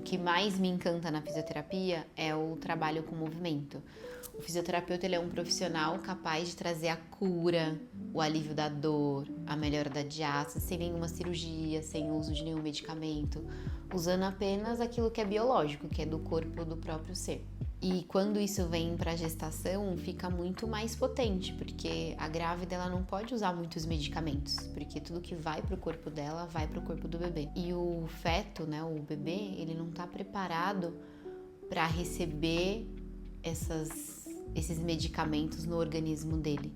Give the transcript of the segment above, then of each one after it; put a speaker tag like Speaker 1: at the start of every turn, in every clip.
Speaker 1: que mais me encanta na fisioterapia é o trabalho com movimento. O fisioterapeuta ele é um profissional capaz de trazer a cura, o alívio da dor, a melhora da diástase, sem nenhuma cirurgia, sem uso de nenhum medicamento, usando apenas aquilo que é biológico, que é do corpo do próprio ser. E quando isso vem para a gestação, fica muito mais potente, porque a grávida ela não pode usar muitos medicamentos, porque tudo que vai para o corpo dela vai para o corpo do bebê. E o feto, né, o bebê, ele não está preparado para receber esses medicamentos no organismo dele.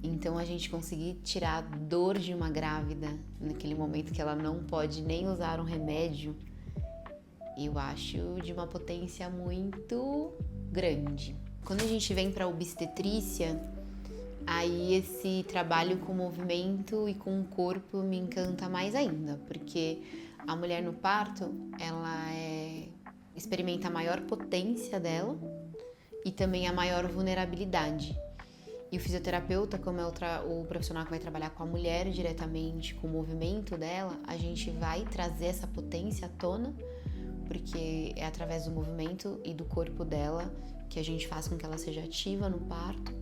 Speaker 1: Então a gente conseguir tirar a dor de uma grávida naquele momento que ela não pode nem usar um remédio, eu acho de uma potência muito grande. Quando a gente vem para obstetrícia, aí esse trabalho com movimento e com o corpo me encanta mais ainda, porque a mulher no parto, ela experimenta a maior potência dela e também a maior vulnerabilidade. E o fisioterapeuta, como é o profissional que vai trabalhar com a mulher diretamente, com o movimento dela, a gente vai trazer essa potência à tona, porque é através do movimento e do corpo dela que a gente faz com que ela seja ativa no parto,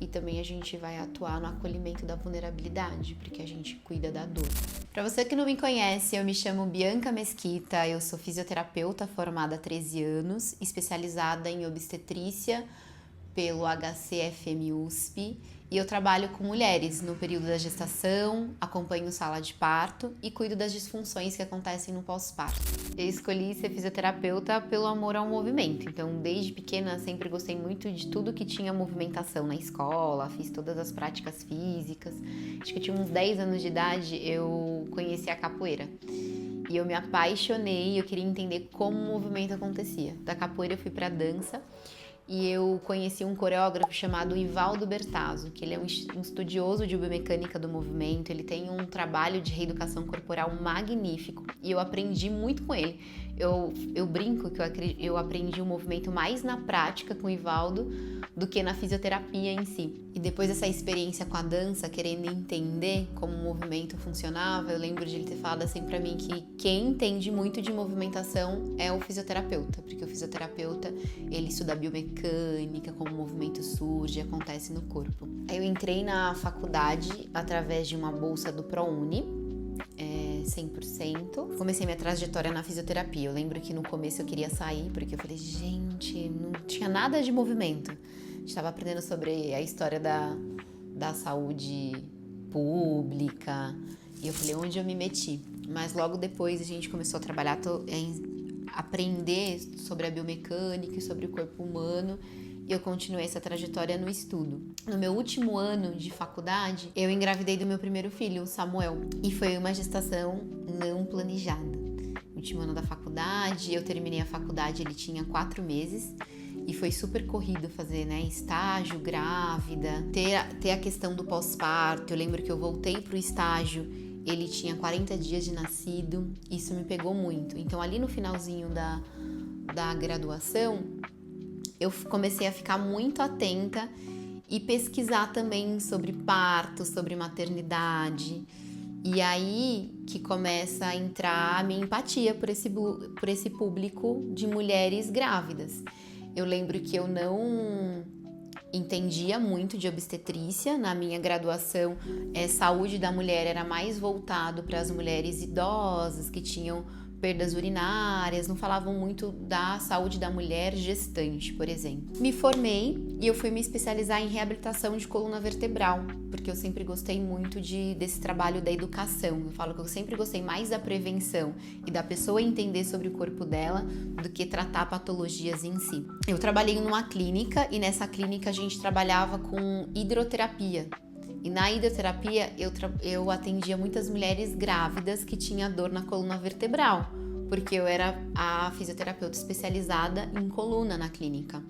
Speaker 1: e também a gente vai atuar no acolhimento da vulnerabilidade, porque a gente cuida da dor. Para você que não me conhece, eu me chamo Bianca Mesquita, eu sou fisioterapeuta formada há 13 anos, especializada em obstetrícia pelo HCFM USP, e eu trabalho com mulheres no período da gestação, acompanho sala de parto e cuido das disfunções que acontecem no pós-parto. Eu escolhi ser fisioterapeuta pelo amor ao movimento, então desde pequena sempre gostei muito de tudo que tinha movimentação na escola, fiz todas as práticas físicas. Acho que eu tinha uns 10 anos de idade, eu conheci a capoeira. E eu me apaixonei, eu queria entender como o movimento acontecia. Da capoeira eu fui pra dança, e eu conheci um coreógrafo chamado Ivaldo Bertazzo, que ele é um estudioso de biomecânica do movimento, ele tem um trabalho de reeducação corporal magnífico, e eu aprendi muito com ele. Eu brinco que eu aprendi o movimento mais na prática com o Ivaldo do que na fisioterapia em si. E depois dessa experiência com a dança, querendo entender como o movimento funcionava, eu lembro de ele ter falado assim pra mim que quem entende muito de movimentação é o fisioterapeuta, porque o fisioterapeuta, ele estuda biomecânica, como o movimento surge, acontece no corpo. Aí eu entrei na faculdade através de uma bolsa do ProUni, 100%. Comecei minha trajetória na fisioterapia. Eu lembro que no começo eu queria sair, porque eu falei, gente, não tinha nada de movimento. Estava aprendendo sobre a história da saúde pública, e eu falei, onde eu me meti? Mas logo depois a gente começou a trabalhar, aprender sobre a biomecânica e sobre o corpo humano, e eu continuei essa trajetória no estudo. No meu último ano de faculdade, eu engravidei do meu primeiro filho, o Samuel, e foi uma gestação não planejada. No último ano da faculdade, eu terminei a faculdade, ele tinha 4 meses, e foi super corrido fazer, né, estágio, grávida, ter a questão do pós-parto. Eu lembro que eu voltei pro estágio, ele tinha 40 dias de nascido, isso me pegou muito. Então ali no finalzinho da graduação, eu comecei a ficar muito atenta e pesquisar também sobre parto, sobre maternidade. E aí que começa a entrar a minha empatia por esse público de mulheres grávidas. Eu lembro que eu não entendia muito de obstetrícia. Na minha graduação, saúde da mulher era mais voltado para as mulheres idosas que tinham perdas urinárias, não falavam muito da saúde da mulher gestante, por exemplo. Me formei e eu fui me especializar em reabilitação de coluna vertebral, porque eu sempre gostei muito desse trabalho da educação. Eu falo que eu sempre gostei mais da prevenção e da pessoa entender sobre o corpo dela do que tratar patologias em si. Eu trabalhei numa clínica, e nessa clínica a gente trabalhava com hidroterapia. E na hidroterapia eu atendia muitas mulheres grávidas que tinham dor na coluna vertebral, porque eu era a fisioterapeuta especializada em coluna na clínica.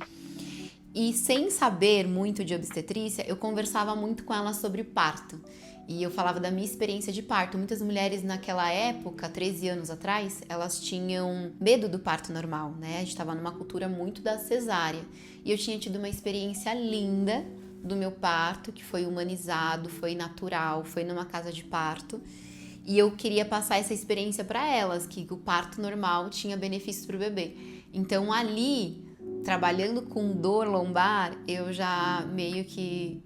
Speaker 1: E sem saber muito de obstetrícia, eu conversava muito com elas sobre o parto. E eu falava da minha experiência de parto. Muitas mulheres naquela época, 13 anos atrás, elas tinham medo do parto normal, né? A gente estava numa cultura muito da cesárea. E eu tinha tido uma experiência linda do meu parto, que foi humanizado, foi natural, foi numa casa de parto. E eu queria passar essa experiência para elas, que o parto normal tinha benefícios para o bebê. Então ali, trabalhando com dor lombar, eu já meio que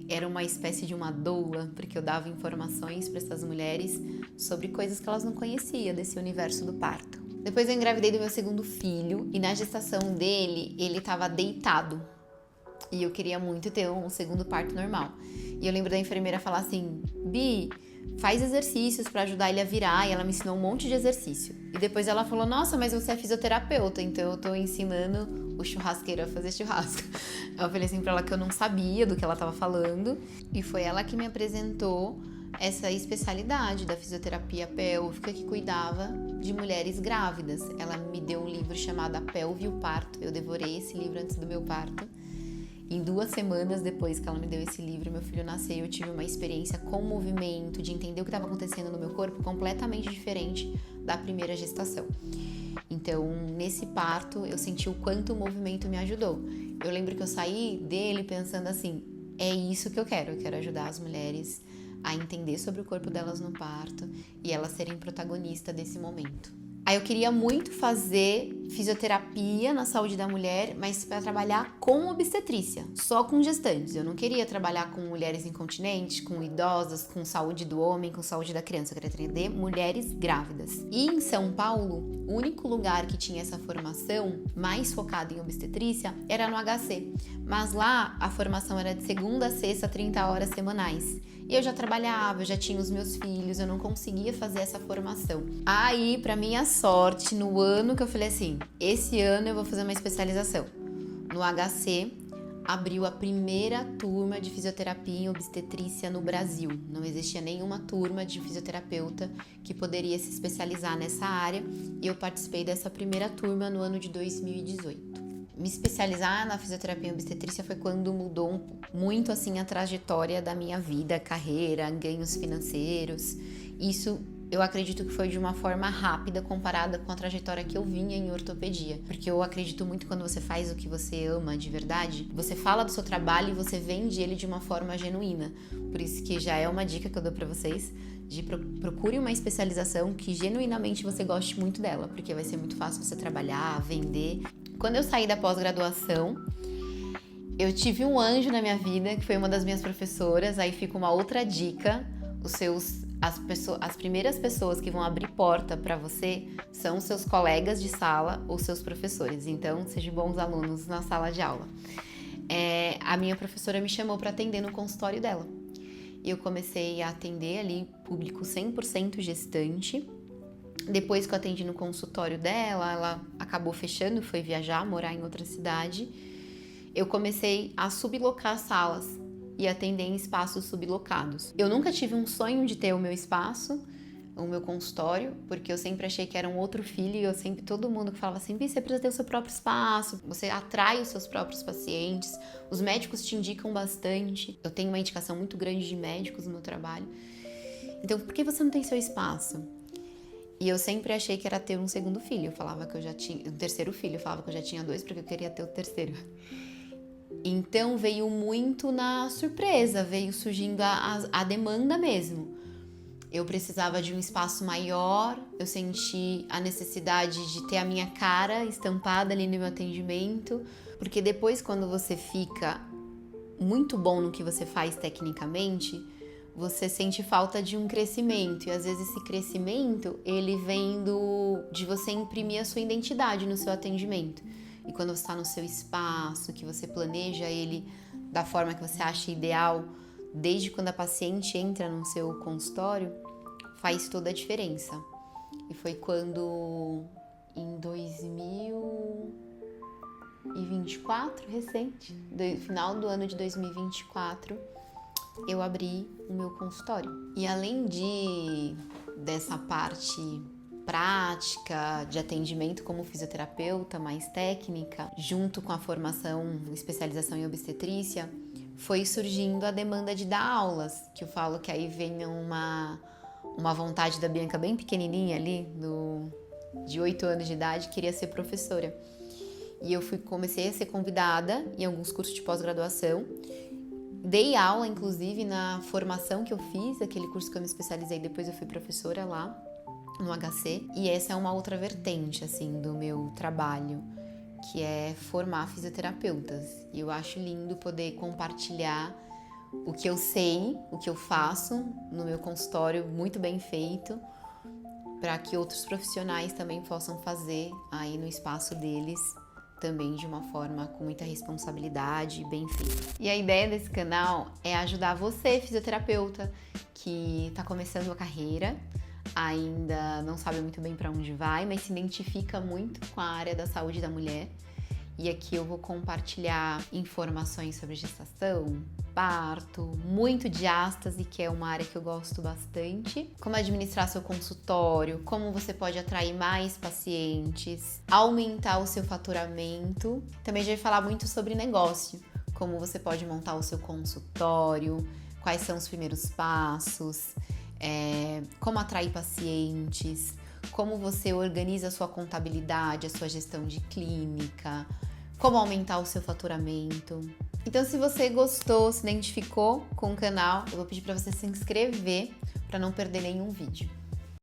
Speaker 1: era uma espécie de uma doula, porque eu dava informações para essas mulheres sobre coisas que elas não conheciam desse universo do parto. Depois eu engravidei do meu segundo filho e na gestação dele, ele estava deitado. E eu queria muito ter um segundo parto normal. E eu lembro da enfermeira falar assim: Bi, faz exercícios para ajudar ele a virar. E ela me ensinou um monte de exercício. E depois ela falou: nossa, mas você é fisioterapeuta, então eu tô ensinando o churrasqueiro a fazer churrasco. Eu falei assim pra ela que eu não sabia do que ela tava falando. E foi ela que me apresentou essa especialidade da fisioterapia pélvica que cuidava de mulheres grávidas. Ela me deu um livro chamado A Pelve e o Parto. Eu devorei esse livro antes do meu parto. Em 2 semanas depois que ela me deu esse livro, meu filho nasceu, eu tive uma experiência com movimento, de entender o que estava acontecendo no meu corpo completamente diferente da primeira gestação. Então, nesse parto, eu senti o quanto o movimento me ajudou. Eu lembro que eu saí dele pensando assim, é isso que eu quero ajudar as mulheres a entender sobre o corpo delas no parto e elas serem protagonistas desse momento. Aí eu queria muito fazer fisioterapia na saúde da mulher, mas para trabalhar com obstetrícia, só com gestantes. Eu não queria trabalhar com mulheres incontinentes, com idosas, com saúde do homem, com saúde da criança. Eu queria atender mulheres grávidas. E em São Paulo, o único lugar que tinha essa formação mais focada em obstetrícia era no HC. Mas lá a formação era de segunda a sexta, 30 horas semanais. E eu já trabalhava, eu já tinha os meus filhos, eu não conseguia fazer essa formação. Aí, pra minha sorte, no ano que eu falei assim, esse ano eu vou fazer uma especialização. No HC, abriu a primeira turma de fisioterapia em obstetrícia no Brasil. Não existia nenhuma turma de fisioterapeuta que poderia se especializar nessa área e eu participei dessa primeira turma no ano de 2018. Me especializar na fisioterapia em obstetrícia foi quando mudou muito assim a trajetória da minha vida, carreira, ganhos financeiros. Isso eu acredito que foi de uma forma rápida comparada com a trajetória que eu vinha em ortopedia. Porque eu acredito muito quando você faz o que você ama de verdade, você fala do seu trabalho e você vende ele de uma forma genuína. Por isso que já é uma dica que eu dou pra vocês, de procure uma especialização que genuinamente você goste muito dela, porque vai ser muito fácil você trabalhar, vender. Quando eu saí da pós-graduação, eu tive um anjo na minha vida, que foi uma das minhas professoras. Aí fica uma outra dica: as primeiras pessoas que vão abrir porta para você são os seus colegas de sala ou seus professores. Então, sejam bons alunos na sala de aula. A minha professora me chamou para atender no consultório dela. Eu comecei a atender ali público 100% gestante. Depois que eu atendi no consultório dela, ela acabou fechando, foi viajar, morar em outra cidade. Eu comecei a sublocar salas e atender em espaços sublocados. Eu nunca tive um sonho de ter o meu espaço, o meu consultório, porque eu sempre achei que era um outro filho e todo mundo que falava assim, você precisa ter o seu próprio espaço, você atrai os seus próprios pacientes, os médicos te indicam bastante. Eu tenho uma indicação muito grande de médicos no meu trabalho. Então, por que você não tem seu espaço? E eu sempre achei que era ter um segundo filho. Eu falava que eu já tinha... Um terceiro filho. Eu falava que eu já tinha 2 porque eu queria ter o terceiro. Então veio muito na surpresa. Veio surgindo a demanda mesmo. Eu precisava de um espaço maior. Eu senti a necessidade de ter a minha cara estampada ali no meu atendimento. Porque depois, quando você fica muito bom no que você faz tecnicamente, você sente falta de um crescimento, e às vezes esse crescimento, ele vem de você imprimir a sua identidade no seu atendimento. E quando você está no seu espaço, que você planeja ele da forma que você acha ideal, desde quando a paciente entra no seu consultório, faz toda a diferença. E foi quando, em 2024, recente, final do ano de 2024, eu abri o meu consultório. E além dessa parte prática de atendimento como fisioterapeuta, mais técnica, junto com a formação, especialização em obstetrícia, foi surgindo a demanda de dar aulas, que eu falo que aí vem uma vontade da Bianca bem pequenininha ali, de 8 anos de idade, queria ser professora. E eu comecei a ser convidada em alguns cursos de pós-graduação, Dei aula, inclusive, na formação que eu fiz, aquele curso que eu me especializei, depois eu fui professora lá no HC. E essa é uma outra vertente, assim, do meu trabalho, que é formar fisioterapeutas. E eu acho lindo poder compartilhar o que eu sei, o que eu faço no meu consultório, muito bem feito, para que outros profissionais também possam fazer aí no espaço deles, também de uma forma com muita responsabilidade e bem feita. E a ideia desse canal é ajudar você, fisioterapeuta, que está começando a carreira, ainda não sabe muito bem para onde vai, mas se identifica muito com a área da saúde da mulher. E aqui eu vou compartilhar informações sobre gestação, parto, muito diástase, que é uma área que eu gosto bastante, como administrar seu consultório, como você pode atrair mais pacientes, aumentar o seu faturamento. Também já vai falar muito sobre negócio, como você pode montar o seu consultório, quais são os primeiros passos, como atrair pacientes, como você organiza a sua contabilidade, a sua gestão de clínica, como aumentar o seu faturamento. Então, se você gostou, se identificou com o canal, eu vou pedir para você se inscrever para não perder nenhum vídeo.